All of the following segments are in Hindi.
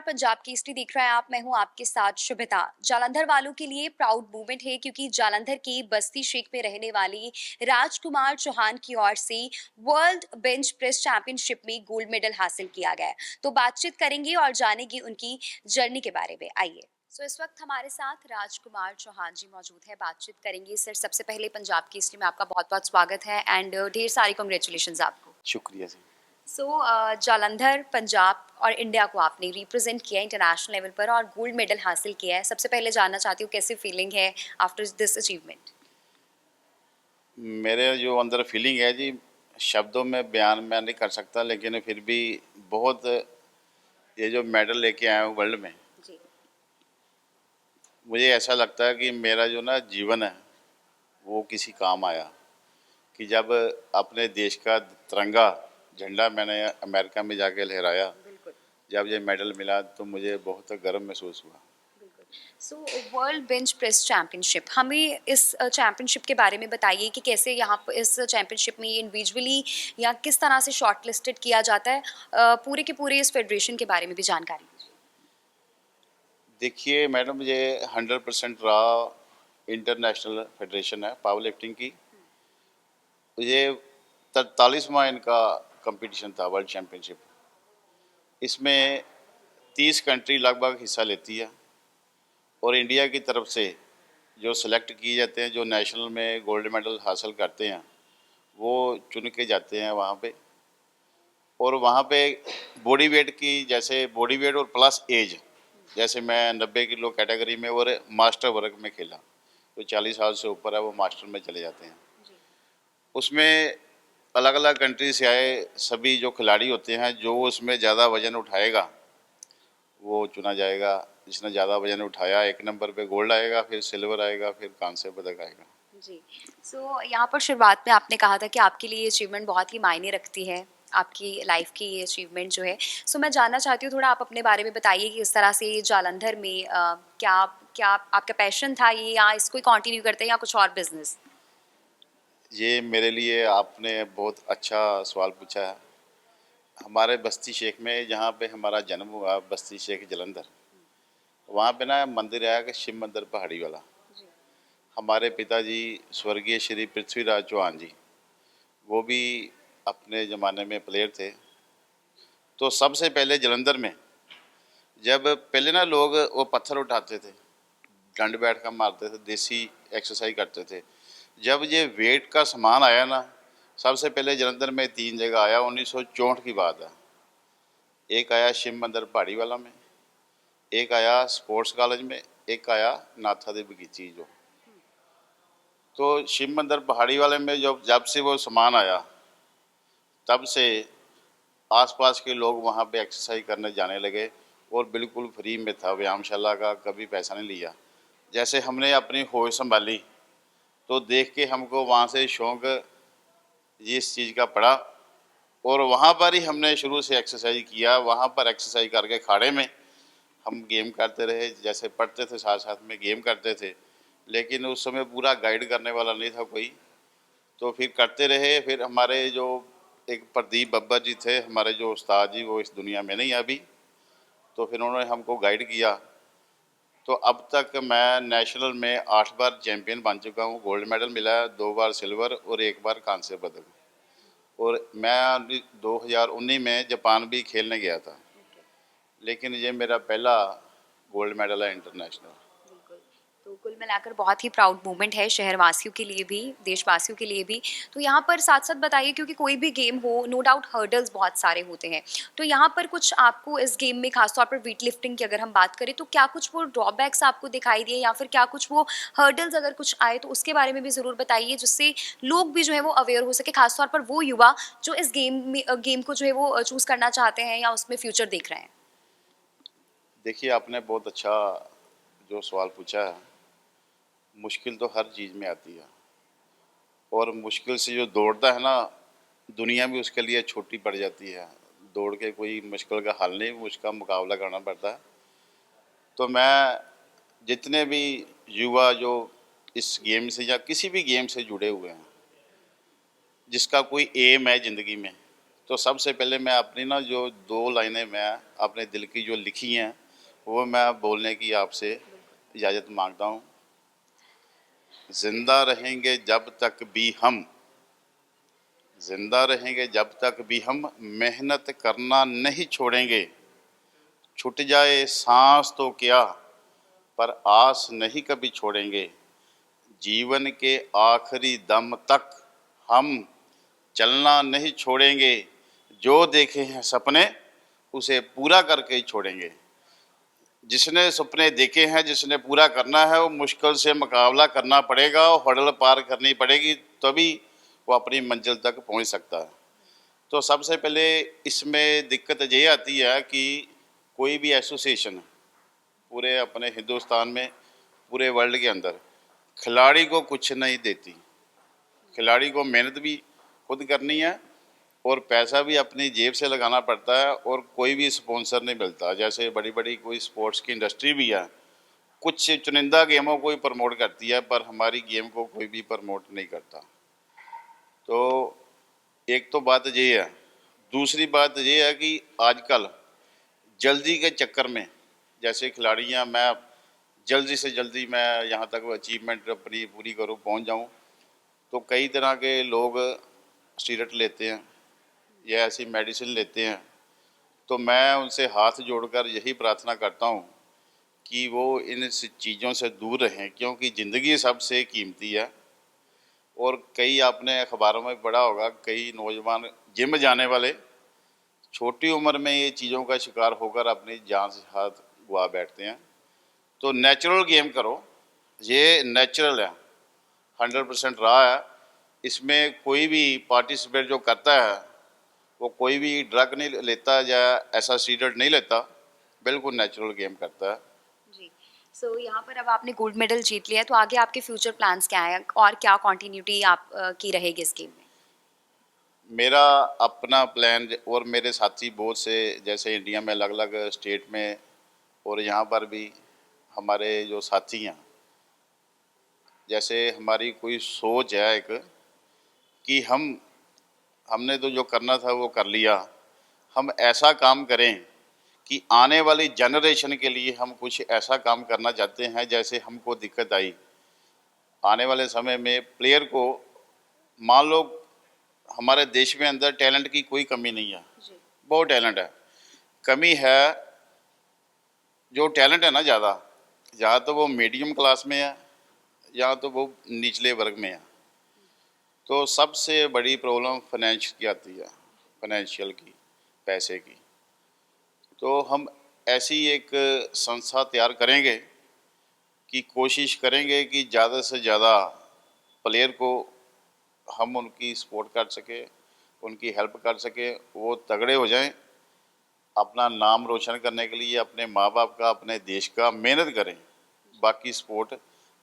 पंजाब केसरी देख रहे हैं आप। मैं हूं आपके साथ शुभिता। जालंधर वालों के लिए प्राउड मूवमेंट है क्योंकि जालंधर की बस्ती शेख में रहने वाली राजकुमार चौहान की ओर से वर्ल्ड बेंच प्रेस चैंपियनशिप में गोल्ड मेडल हासिल किया गया है। तो बातचीत करेंगे और जानेंगे उनकी जर्नी के बारे में। आइए। इस वक्त हमारे साथ राजकुमार चौहान जी मौजूद है, बातचीत करेंगे। सर, सबसे पहले पंजाब केसरी में आपका बहुत बहुत स्वागत है एंड ढेर सारी कॉन्ग्रेचुलेशन आपको। शुक्रिया जी। जालंधर, पंजाब और इंडिया को आपने रिप्रेजेंट किया इंटरनेशनल लेवल पर और गोल्ड मेडल हासिल किया है। सबसे पहले जानना चाहती हूँ कैसी फीलिंग है आफ्टर दिस अचीवमेंट? मेरे जो अंदर फीलिंग है जी, शब्दों में बयान मैं नहीं कर सकता, लेकिन फिर भी बहुत, ये जो मेडल लेके आया हूँ वर्ल्ड में, जी। मुझे ऐसा लगता है कि मेरा जो ना जीवन है वो किसी काम आया। कि जब अपने देश का तिरंगा झंडा मैंने अमेरिका में जाके लहराया, बिल्कुल। जब ये मेडल मिला तो मुझे बहुत गर्व महसूस हुआ। So world bench press championship, हमें इस चैंपियनशिप के बारे में बताइए कि कैसे यहाँ पर इस चैंपियनशिप में इंडिविजुअली या किस तरह से शॉर्ट लिस्टेड किया जाता है। पूरे के पूरे इस फेडरेशन के बारे में भी जानकारी दीजिए। देखिए मैडम, ये 100% रहा इंटरनेशनल फेडरेशन है पावर लिफ्टिंग की। ये 43वां इनका कंपटीशन था, वर्ल्ड चैम्पियनशिप। इसमें 30 कंट्री लगभग हिस्सा लेती है और इंडिया की तरफ से जो सेलेक्ट किए जाते हैं, जो नेशनल में गोल्ड मेडल हासिल करते हैं, वो चुन के जाते हैं वहाँ पे। और वहाँ पे बॉडी वेट की, जैसे बॉडी वेट और प्लस एज, जैसे मैं 90 किलो कैटेगरी में और मास्टर वर्ग में खेला, तो 40 साल से ऊपर है वो मास्टर में चले जाते हैं। उसमें अलग अलग कंट्री से आए सभी जो खिलाड़ी होते हैं, जो उसमें ज़्यादा वज़न उठाएगा वो चुना जाएगा। जिसने ज़्यादा वज़न उठाया, एक नंबर पे गोल्ड आएगा, फिर सिल्वर आएगा, फिर कांस्य पदक आएगा। जी। यहाँ पर शुरुआत में आपने कहा था कि आपके लिए ये अचीवमेंट बहुत ही मायने रखती है, आपकी लाइफ की ये अचीवमेंट जो है। मैं जानना चाहती हूँ, थोड़ा आप अपने बारे में बताइए कि इस तरह से जालंधर में क्या क्या आपका पैशन था ये, या इसको कंटिन्यू करते हैं या कुछ और बिजनेस? ये मेरे लिए आपने बहुत अच्छा सवाल पूछा है। हमारे बस्ती शेख में, जहाँ पे हमारा जन्म हुआ, बस्ती शेख जलंधर, वहाँ पे ना मंदिर है कि शिव मंदिर पहाड़ी वाला। हमारे पिताजी स्वर्गीय श्री पृथ्वीराज चौहान जी, वो भी अपने ज़माने में प्लेयर थे। तो सबसे पहले जलंधर में, जब पहले ना लोग वो पत्थर उठाते थे, डंड बैठ कर मारते थे, देसी एक्सरसाइज करते थे। जब ये वेट का सामान आया ना, सबसे पहले जलंधर में 3 जगह आया। 1964 की बात है। एक आया शिव मंदिर पहाड़ी वाला में, एक आया स्पोर्ट्स कॉलेज में, एक आया नाथा दे बगीची जो। तो शिव मंदिर पहाड़ी वाले में जब से वो सामान आया, तब से आसपास के लोग वहाँ पे एक्सरसाइज करने जाने लगे। और बिल्कुल फ्री में था, व्यायामशाला का कभी पैसा नहीं लिया। जैसे हमने अपनी होश संभाली तो देख के हमको वहाँ से शौक़ इस चीज़ का पड़ा, और वहाँ पर ही हमने शुरू से एक्सरसाइज किया। वहाँ पर एक्सरसाइज करके खाड़े में हम गेम करते रहे, जैसे पढ़ते थे साथ साथ में गेम करते थे, लेकिन उस समय पूरा गाइड करने वाला नहीं था कोई। तो फिर करते रहे। फिर हमारे जो एक प्रदीप बब्बर जी थे, हमारे जो उस्ताद जी, वो इस दुनिया में नहीं है अभी। तो फिर उन्होंने हमको गाइड किया। तो अब तक मैं नेशनल में 8 बार चैम्पियन बन चुका हूँ। गोल्ड मेडल मिला है, 2 बार सिल्वर और 1 बार कांस्य पदक। और मैं 2019 में जापान भी खेलने गया था, लेकिन ये मेरा पहला गोल्ड मेडल है इंटरनेशनल। बिल्कुल। तो कुल मिलाकर बहुत ही प्राउड मोमेंट है शहरवासियों के लिए भी, देशवासियों के लिए भी। तो यहाँ पर साथ-साथ बताइए, क्योंकि कोई भी गेम हो, नो डाउट हर्डल्स बहुत सारे होते हैं। तो यहाँ पर कुछ आपको इस गेम में, खास तौर पर वेट लिफ्टिंग की अगर हम बात करें, तो क्या कुछ वो ड्रॉबैक्स आपको दिखाई दिए, या फिर क्या कुछ वो हर्डल्स अगर कुछ आए तो उसके बारे में भी ज़रूर बताइए, जिससे लोग भी जो है वो अवेयर हो सके, खास तौर पर वो युवा जो इस गेम को जो है वो चूज़ करना चाहते हैं या उसमें फ्यूचर देख रहे हैं? देखिए, आपने बहुत अच्छा जो सवाल पूछा है। मुश्किल तो हर चीज़ में आती है, और मुश्किल से जो दौड़ता है ना, दुनिया भी उसके लिए छोटी पड़ जाती है। दौड़ के कोई मुश्किल का हल नहीं, उसका मुकाबला करना पड़ता है। तो मैं जितने भी युवा जो इस गेम से या किसी भी गेम से जुड़े हुए हैं, जिसका कोई एम है ज़िंदगी में तो सबसे पहले मैं अपनी ना जो 2 लाइनें मैं अपने दिल की जो लिखी हैं, वो मैं बोलने की आपसे इजाज़त माँगता हूँ। ज़िंदा रहेंगे जब तक भी हम, ज़िंदा रहेंगे जब तक भी हम, मेहनत करना नहीं छोड़ेंगे। छूट जाए साँस तो क्या, पर आस नहीं कभी छोड़ेंगे। जीवन के आखिरी दम तक हम चलना नहीं छोड़ेंगे। जो देखे हैं सपने, उसे पूरा करके ही छोड़ेंगे। जिसने सपने देखे हैं, जिसने पूरा करना है, वो मुश्किल से मुकाबला करना पड़ेगा और हर्डल पार करनी पड़ेगी, तभी वो अपनी मंजिल तक पहुंच सकता है। तो सबसे पहले इसमें दिक्कत ये आती है कि कोई भी एसोसिएशन पूरे अपने हिंदुस्तान में, पूरे वर्ल्ड के अंदर खिलाड़ी को कुछ नहीं देती। खिलाड़ी को मेहनत भी खुद करनी है और पैसा भी अपनी जेब से लगाना पड़ता है और कोई भी स्पॉन्सर नहीं मिलता। जैसे बड़ी बड़ी कोई स्पोर्ट्स की इंडस्ट्री भी है, कुछ चुनिंदा गेमों को ही प्रमोट करती है, पर हमारी गेम को कोई भी प्रमोट नहीं करता। तो एक तो बात ये है। दूसरी बात ये है कि आजकल जल्दी के चक्कर में, जैसे खिलाड़ियाँ, मैं जल्दी से जल्दी मैं यहाँ तक अचीवमेंट अपनी पूरी करूँ, पहुँच जाऊँ, तो कई तरह के लोग स्टीरॉयड लेते हैं या ऐसी मेडिसिन लेते हैं। तो मैं उनसे हाथ जोड़कर यही प्रार्थना करता हूँ कि वो इन चीज़ों से दूर रहें, क्योंकि ज़िंदगी सबसे कीमती है। और कई आपने अखबारों में पढ़ा होगा, कई नौजवान जिम जाने वाले छोटी उम्र में ये चीज़ों का शिकार होकर अपनी जान से हाथ गवा बैठते हैं। तो नेचुरल गेम करो, ये नेचुरल है, 100% रहा है। इसमें कोई भी पार्टिसिपेट जो करता है, वो कोई भी ड्रग नहीं लेता या ऐसा स्टीरॉयड नहीं लेता, बिल्कुल नेचुरल गेम करता है। जी। सो यहाँ पर अब आपने गोल्ड मेडल जीत लिया है, तो आगे आपके फ्यूचर प्लान्स क्या हैं और क्या कंटिन्यूटी आप की रहेगी इस गेम में? मेरा अपना प्लान और मेरे साथी बहुत से, जैसे इंडिया में अलग अलग स्टेट में और यहाँ पर भी हमारे जो साथी हैं, जैसे हमारी कोई सोच है एक कि हमने तो जो करना था वो कर लिया, हम ऐसा काम करें कि आने वाली जनरेशन के लिए हम कुछ ऐसा काम करना चाहते हैं। जैसे हमको दिक्कत आई आने वाले समय में प्लेयर को, मान लो हमारे देश में अंदर टैलेंट की कोई कमी नहीं है, जी। बहुत टैलेंट है। कमी है, जो टैलेंट है ना ज़्यादा, या तो वो मीडियम क्लास में है या तो वो निचले वर्ग में है। तो सबसे बड़ी प्रॉब्लम फाइनेंस की आती है, फाइनेंशियल की, पैसे की। तो हम ऐसी एक संस्था तैयार करेंगे कि कोशिश करेंगे कि ज़्यादा से ज़्यादा प्लेयर को हम उनकी सपोर्ट कर सके, उनकी हेल्प कर सके, वो तगड़े हो जाएं, अपना नाम रोशन करने के लिए अपने माँ बाप का, अपने देश का मेहनत करें। बाकी स्पोर्ट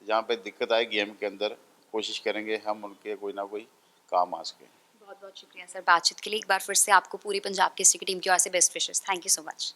जहाँ पे दिक्कत आए गेम के अंदर, कोशिश करेंगे हम उनके कोई ना कोई काम आ सके। बहुत बहुत शुक्रिया सर बातचीत के लिए। एक बार फिर से आपको पूरी पंजाब केसरी की टीम की ओर से best wishes. Thank you so much.